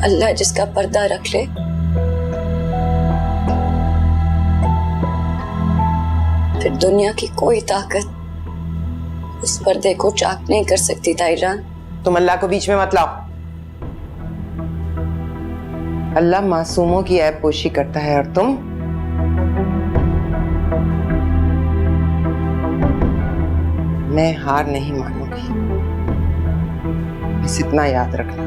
अल्लाह जिसका पर्दा रख ले, फिर दुनिया की कोई ताकत उस पर्दे को चाक नहीं कर सकती। ताईजान, तुम अल्लाह को बीच में मत लाओ। अल्लाह मासूमों की ऐब पोशी करता है और तुम मैं हार नहीं मानूंगी, बस इतना याद रखना।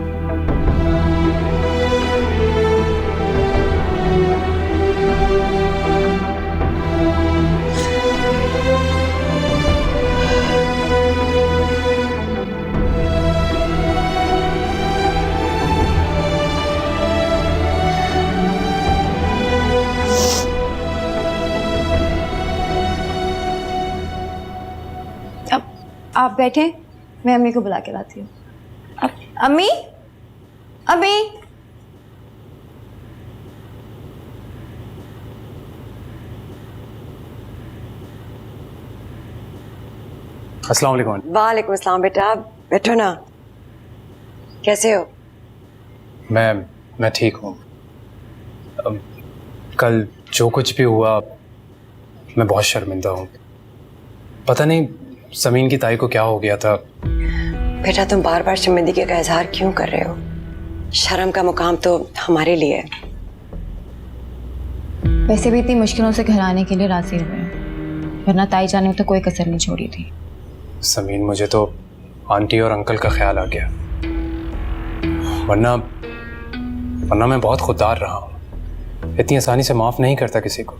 आप बैठे, मैं अम्मी को बुला के लाती हूँ। अम्मी, अम्मी। अस्सलाम वालेकुम। वालेकुम अस्सलाम। बेटा बैठो ना, कैसे हो? मैं ठीक हूँ। कल जो कुछ भी हुआ मैं बहुत शर्मिंदा हूँ। पता नहीं समीन की ताई को क्या हो गया था। बेटा तुम बार बार शर्मिंदगी का इजहार क्यों कर रहे हो? शर्म का मुकाम तो हमारे लिए है। वैसे भी इतनी मुश्किलों से घर आने के लिए राजी हुए हैं, वरना ताई जान ने तो कोई कसर नहीं छोड़ी थी। समीन, मुझे तो आंटी और अंकल का ख्याल आ गया, वरना मैं बहुत खुददार रहा हूँ। इतनी आसानी से माफ नहीं करता किसी को।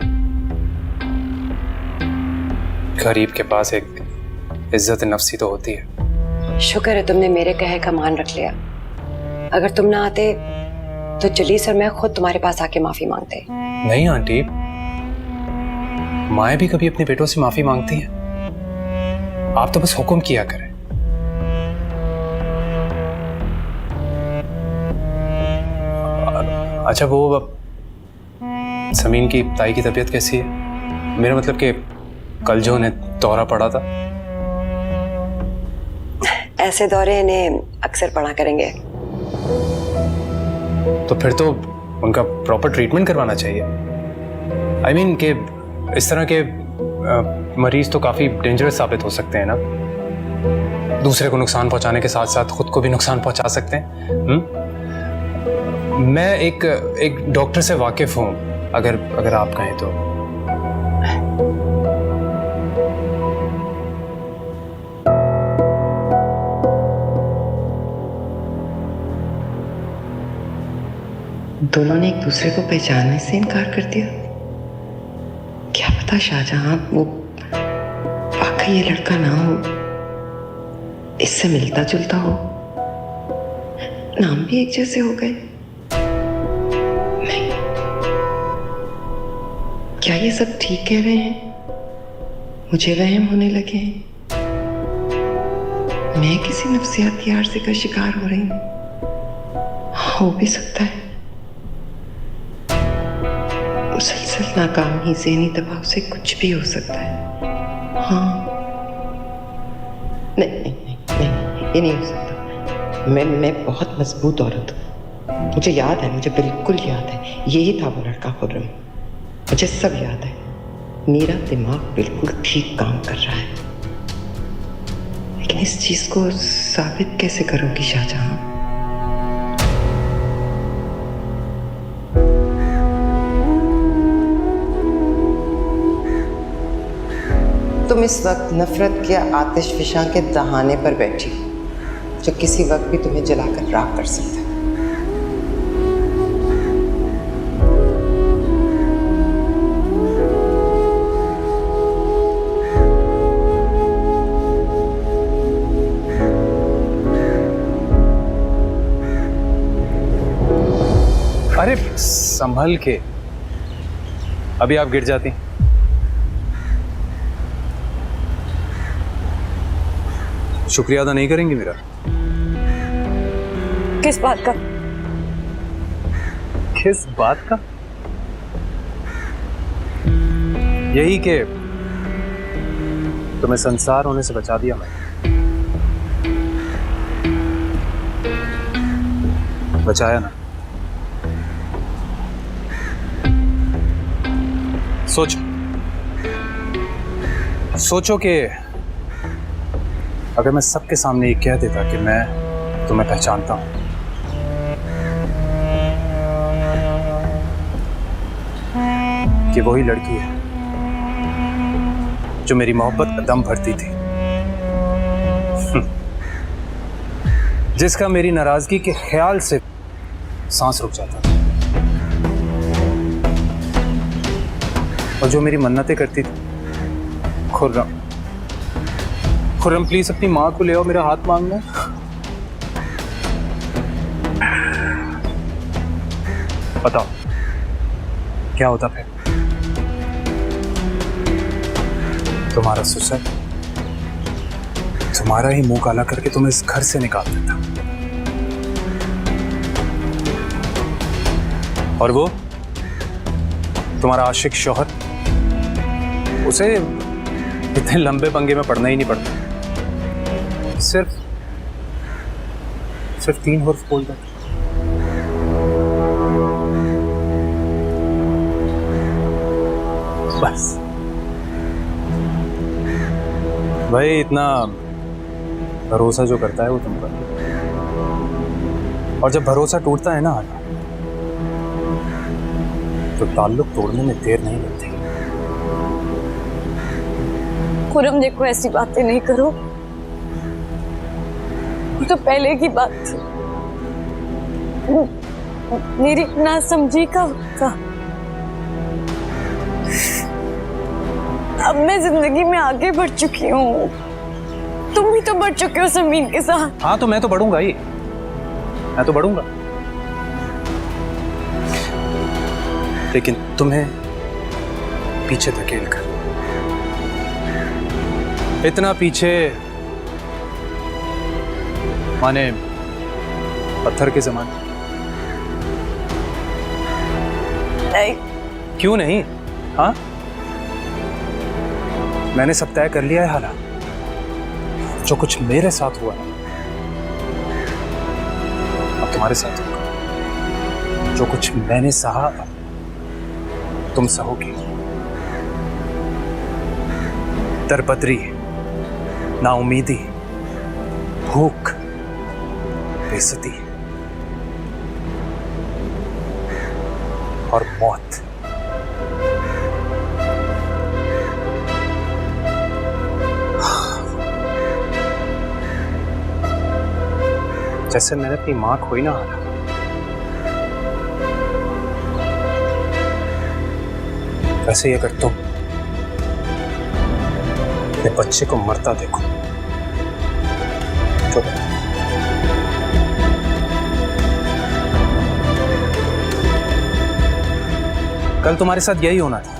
गरीब के पास एक इज्जत नफ्सी तो होती है। शुक्र है तुमने मेरे कहे का मान रख लिया। अगर तुम ना आते तो जलीस और मैं खुद तुम्हारे पास आके माफी मांगते। नहीं आंटी, माएँ भी कभी अपने बेटों से माफी मांगती हैं। आप तो बस हुक्म किया करें। अच्छा, वो समीन की ताई की तबीयत कैसी है? मेरा मतलब कि कल जो उन्हें दौरा पड़ा था। ऐसे दौरे इन्हें अक्सर पड़ा करेंगे। तो फिर तो उनका प्रॉपर ट्रीटमेंट करवाना चाहिए। I mean कि इस तरह के मरीज तो काफी डेंजरस साबित हो सकते हैं ना। दूसरे को नुकसान पहुंचाने के साथ साथ खुद को भी नुकसान पहुंचा सकते हैं। मैं एक डॉक्टर से वाकिफ हूं, अगर आप कहें तो। दोनों ने एक दूसरे को पहचानने से इनकार कर दिया। क्या पता शाहजहां वो वाकई ये लड़का ना हो, इससे मिलता जुलता हो, नाम भी एक जैसे हो गए। नहीं, क्या ये सब ठीक कह रहे हैं? मुझे वहम होने लगे हैं। मैं किसी नफ्सियाती आर्ज़े का शिकार हो रही हूँ। हो भी सकता है। मुसलसल नाकामी ज़हनी दबाव से कुछ भी हो सकता है। हाँ, नहीं, ये नहीं हो सकता। मैं बहुत मजबूत औरत हूँ। मुझे याद है, मुझे बिल्कुल याद है, यही था वो लड़का खुर्रम। मुझे सब याद है। मेरा दिमाग बिल्कुल ठीक काम कर रहा है। लेकिन इस चीज को साबित कैसे करोगी शाहजहां? तुम इस वक्त नफरत के आतिश फिशां के दहाने पर बैठी, जो किसी वक्त भी तुम्हें जलाकर राख कर सकता है। अरे संभल के, अभी आप गिर जाती। शुक्रिया अदा नहीं करेंगी मेरा? किस बात का? किस बात का? यही कि तुम्हें संसार होने से बचा दिया मैंने। बचाया ना? सोचो कि अगर मैं सबके सामने ये कह देता कि मैं तुम्हें पहचानता हूं, कि वही लड़की है जो मेरी मोहब्बत का दम भरती थी, जिसका मेरी नाराजगी के ख्याल से सांस रुक जाता था, और जो मेरी मन्नतें करती थी, खुर्रम प्लीज अपनी माँ को ले आओ मेरा हाथ मांगना। बताओ क्या होता फिर? तुम्हारा ससुर तुम्हारा ही मुंह काला करके तुम्हें इस घर से निकाल देता, और वो तुम्हारा आशिक शौहर, उसे इतने लंबे पंगे में पड़ना ही नहीं पड़ता, सिर्फ 3 हर्फ बोल दो। बस भाई, इतना भरोसा जो करता है वो तुम पर, और जब भरोसा टूटता है ना तो ताल्लुक तोड़ने में देर नहीं लगती। खुर्रम देखो, ऐसी बातें नहीं करो, तो पहले की बात थी, मेरी नासमझी का वक्त था। अब मैं जिंदगी में आगे बढ़ चुकी हूँ, तुम भी तो बढ़ चुके हो समीन के साथ। हाँ तो मैं तो बढ़ूंगा ही, मैं तो बढ़ूंगा, लेकिन तुम्हें पीछे धकेल कर, इतना पीछे माने पत्थर के जमाने। नहीं। क्यों नहीं? हाँ, मैंने सब तय कर लिया है हालात, जो कुछ मेरे साथ हुआ है अब तुम्हारे साथ होगा, जो कुछ मैंने सहा तुम सहोगी। दरबदरी, नाउमीदी, भूख, बेइज्जती और मौत, जैसे मैंने अपनी मां खोई ना, वैसे ही अगर तुम अपने बच्चे को मरता देखो तो कल तुम्हारे साथ यही होना था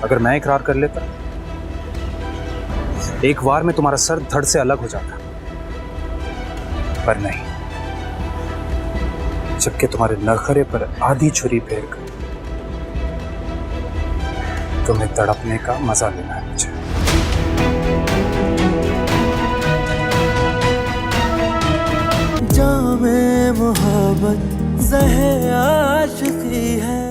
अगर मैं इकरार कर लेता। एक बार में तुम्हारा सर धड़ से अलग हो जाता, पर नहीं, जबकि तुम्हारे नखरे पर आधी छुरी फेर कर तुम्हें तड़पने का मजा लेना है मुझे। जामे मोहब्बत ज़हे आशिक़ी है।